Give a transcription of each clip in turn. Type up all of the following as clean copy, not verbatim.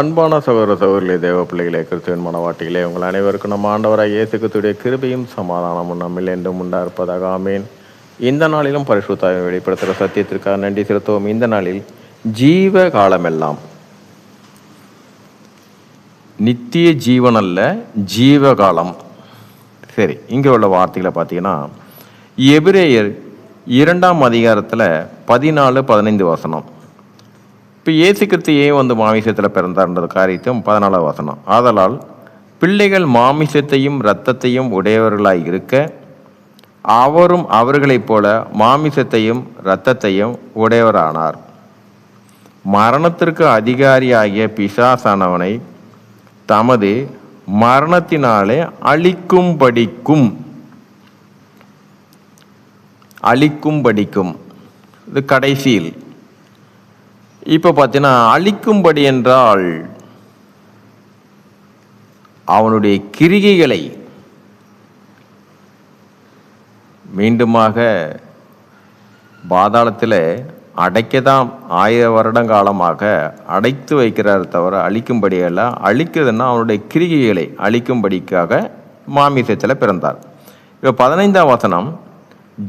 அன்பான சகோதர சகோதரிகளே, தேவ பிள்ளைகளே, கிறிஸ்துவின் மனவாட்டிகளே, உங்கள் அனைவருக்கும் நம்ம ஆண்டவராக இயேசு கிறிஸ்துவுடைய கிருபையும் சமாதானமும் நம்மில் என்றும் உண்டாயிருப்பதாக. ஆமேன். இந்த நாளிலும் பரிசுத்தாவின் வெளிப்படுத்துகிற சத்தியத்திற்காக நன்றி செலுத்துவோம். இந்த நாளில் ஜீவ காலமெல்லாம், நித்திய ஜீவன் அல்ல, ஜீவகாலம். சரி, இங்கே உள்ள வார்த்தைகளை பார்த்தீங்கன்னா, எபிரேயர் 2ஆம் அதிகாரத்தில் 14-15 வசனம். இப்போ இயேசு கிறிஸ்து ஏன் மாமிசத்தில் பிறந்தார்ன்றது காரியத்தையும் 14ஆம் வசனம். ஆதலால் பிள்ளைகள் மாமிசத்தையும் இரத்தத்தையும் உடையவர்களாய் இருக்க, அவரும் அவர்களைப் போல மாமிசத்தையும் இரத்தத்தையும் உடையவரானார். மரணத்திற்கு அதிகாரியாகிய பிசாசானவனை தமது மரணத்தினாலே அழிக்கும்படிக்கும் இது கடைசியில். இப்போ பார்த்தீங்கன்னா, அழிக்கும்படி என்றால் அவனுடைய கிரிகைகளை மீண்டுமாக பாதாளத்தில் அடைக்கதான் 1000 வருடங்காலமாக அடைத்து வைக்கிறார் தவிர அழிக்கும்படியல்ல. அழிக்கிறதுன்னா அவனுடைய கிரிகைகளை அழிக்கும்படிக்காக மாமிசத்தில் பிறந்தார். இப்போ 15ஆம் வசனம்,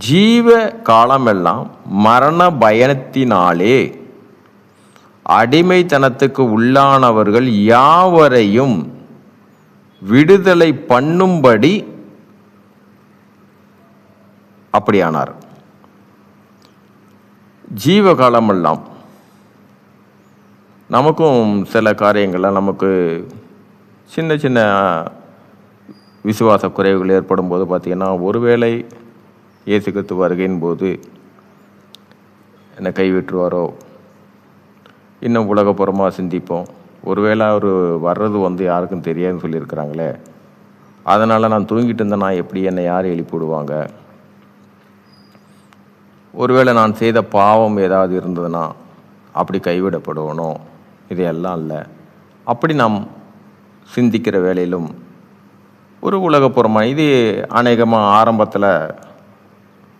ஜீவ காலமெல்லாம் மரண பயத்தினாலே அடிமைத்தனத்துக்கு உள்ளானவர்கள் யாவரையும் விடுதலை பண்ணும்படி அப்படியானார். ஜீவகாலமெல்லாம் நமக்கும் சில காரியங்கள்லாம் நமக்கு சின்ன சின்ன விசுவாச குறைவுகள் ஏற்படும் போது பார்த்திங்கன்னா, ஒருவேளை இயேசு கிறிஸ்து வருகையின் போது என்னை கைவிட்டுருவாரோ, இன்னும் உலகப்புறமாக சிந்திப்போம். ஒருவேளை அவர் வர்றது யாருக்கும் தெரியாதுன்னு சொல்லியிருக்கிறாங்களே, அதனால் நான் தூங்கிட்டு இருந்தேன், நான் எப்படி என்னை யார் எழுப்பி விடுவாங்க? ஒருவேளை நான் செய்த பாவம் ஏதாவது இருந்ததுன்னா அப்படி கைவிடப்படுவனோ? இதையெல்லாம் இல்லை. அப்படி நாம் சிந்திக்கிற வேளையிலும் ஒரு உலகப்புறமாக இது அநேகமாக ஆரம்பத்தில்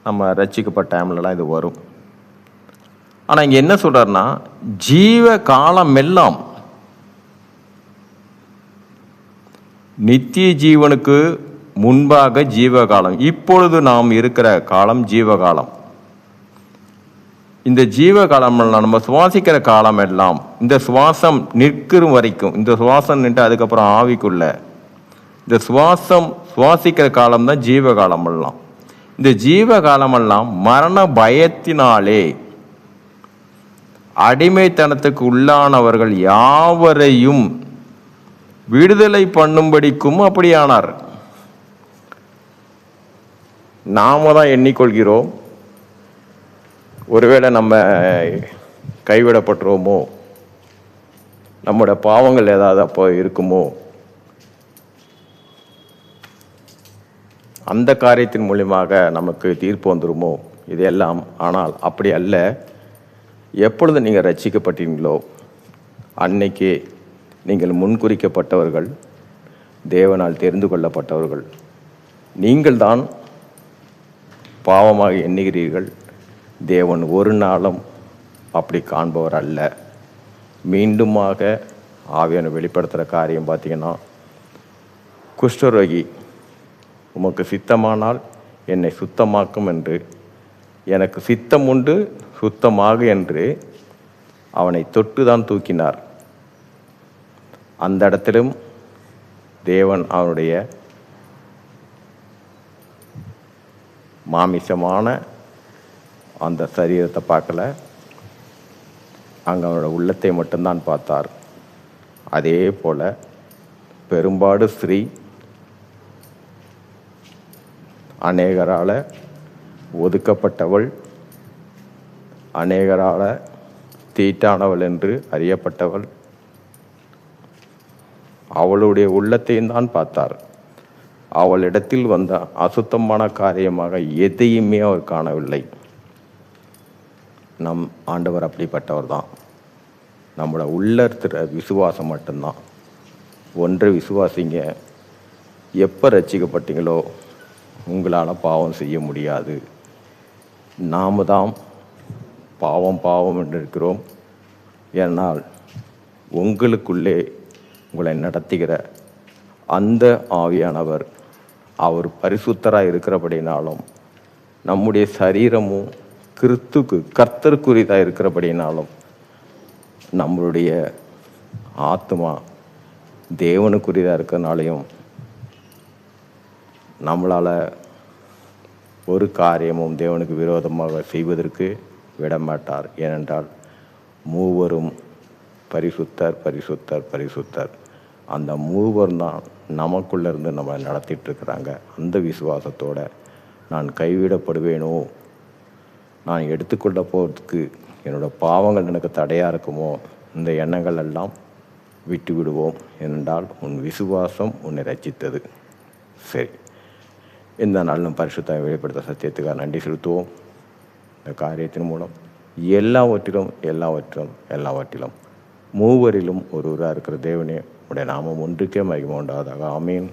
நம்ம ரட்சிக்கப்பட்ட டைம்லலாம் இது வரும். ஆனால் இங்கே என்ன சொல்றாருன்னா, ஜீவ காலம் எல்லாம், நித்திய ஜீவனுக்கு முன்பாக ஜீவகாலம், இப்பொழுது நாம் இருக்கிற காலம் ஜீவகாலம். இந்த ஜீவகாலம் நம்ம சுவாசிக்கிற காலம் எல்லாம், இந்த சுவாசம் நிற்கிற வரைக்கும், இந்த சுவாசம் நின்று அதுக்கப்புறம் ஆவிக்குள்ள இந்த சுவாசிக்கிற காலம் தான் ஜீவகாலம் எல்லாம். இந்த ஜீவகாலமெல்லாம் மரண பயத்தினாலே அடிமைத்தனத்துக்கு உள்ளானவர்கள் யாவரையும் விடுதலை பண்ணும்படிக்கும் அப்படியானார். நாம தான் எண்ணிக்கொள்கிறோம், ஒருவேளை நம்ம கைவிடப்பட்டுருவோமோ, நம்முடைய பாவங்கள் ஏதாவது அப்போ இருக்குமோ, அந்த காரியத்தின் மூலியமாக நமக்கு தீர்ப்பு வந்துருமோ, இதெல்லாம். ஆனால் அப்படி அல்ல. எப்பொழுது நீங்கள் ரட்சிக்கப்பட்டீங்களோ அன்னைக்கே நீங்கள் முன்குறிக்கப்பட்டவர்கள், தேவனால் தெரிந்து கொள்ளப்பட்டவர்கள். நீங்கள் தான் பாவமாக எண்ணுகிறீர்கள். தேவன் ஒரு நாளும் அப்படி காண்பவர் அல்ல. மீண்டுமாக ஆவியான வெளிப்படுத்துகிற காரியம் பார்த்தீங்கன்னா, குஷ்டரோகி உமக்கு சித்தமானால் என்னை சுத்தமாக்கும் என்று, எனக்கு சித்தம் உண்டு சுத்தமாக என்று அவனை தொட்டுதான் தூக்கினார். அந்த இடத்திலும் தேவன் அவனுடைய மாமிசமான அந்த சரீரத்தை பார்க்கல, அங்கே அவனோட உள்ளத்தை மட்டும்தான் பார்த்தார். அதே போல பெரும்பாடு ஸ்ரீ அநேகரால் ஒதுக்கப்பட்டவள், அநேகரால் தீட்டானவள் என்று அறியப்பட்டவள், அவளுடைய உள்ளத்தையும் தான் பார்த்தார். அவளிடத்தில் வந்த அசுத்தமான காரியமாக எதையுமே அவர் காணவில்லை. நம் ஆண்டவர் அப்படிப்பட்டவர் தான். நம்மளோட உள்ள இருக்கிற விசுவாசம் மட்டும்தான். ஒன்றை விசுவாசிங்க, எப்போ ரட்சிக்கப்பட்டீங்களோ உங்களால் பாவம் செய்ய முடியாது. நாம் தான் பாவம் பாவம் என்று இருக்கிறோம். ஏனால் உங்களுக்குள்ளே உங்களை நடத்துகிற அந்த ஆவியானவர் அவர் பரிசுத்தராக இருக்கிறபடினாலும், நம்முடைய சரீரமும் கர்த்தருக்குரியதாக இருக்கிறபடினாலும், நம்மளுடைய ஆத்மா தேவனுக்குரியதாக இருக்கிறனாலையும் நம்மளால் ஒரு காரியமும் தேவனுக்கு விரோதமாக செய்வதற்கு விடமாட்டார். ஏனென்றால் மூவரும் பரிசுத்தர் பரிசுத்தர் பரிசுத்தர். அந்த மூவர் தான் நமக்குள்ளேருந்து நம்ம நடத்திட்டுருக்குறாங்க. அந்த விசுவாசத்தோட நான் கைவிடப்படுவேனோ, நான் எடுத்துக்கொள்ள போகிறதுக்கு என்னோடய பாவங்கள் எனக்கு தடையாக இருக்குமோ, இந்த எண்ணங்கள் எல்லாம் விட்டு விடுவோம். ஏனென்றால் உன் விசுவாசம் உன்னை ரட்சித்தது. சரி, இந்த நாள் நம் பரிசுத்த வெளிப்படுத்த சத்தியத்துக்காக நன்றி செலுத்துவோம். இந்த காரியத்தின் மூலம் எல்லாவற்றிலும் மூவரிலும் ஒருவராக இருக்கிற தேவனே உடைய நாமம் ஒன்றுக்கே மகிமை உண்டாவதாக. ஆமீன்.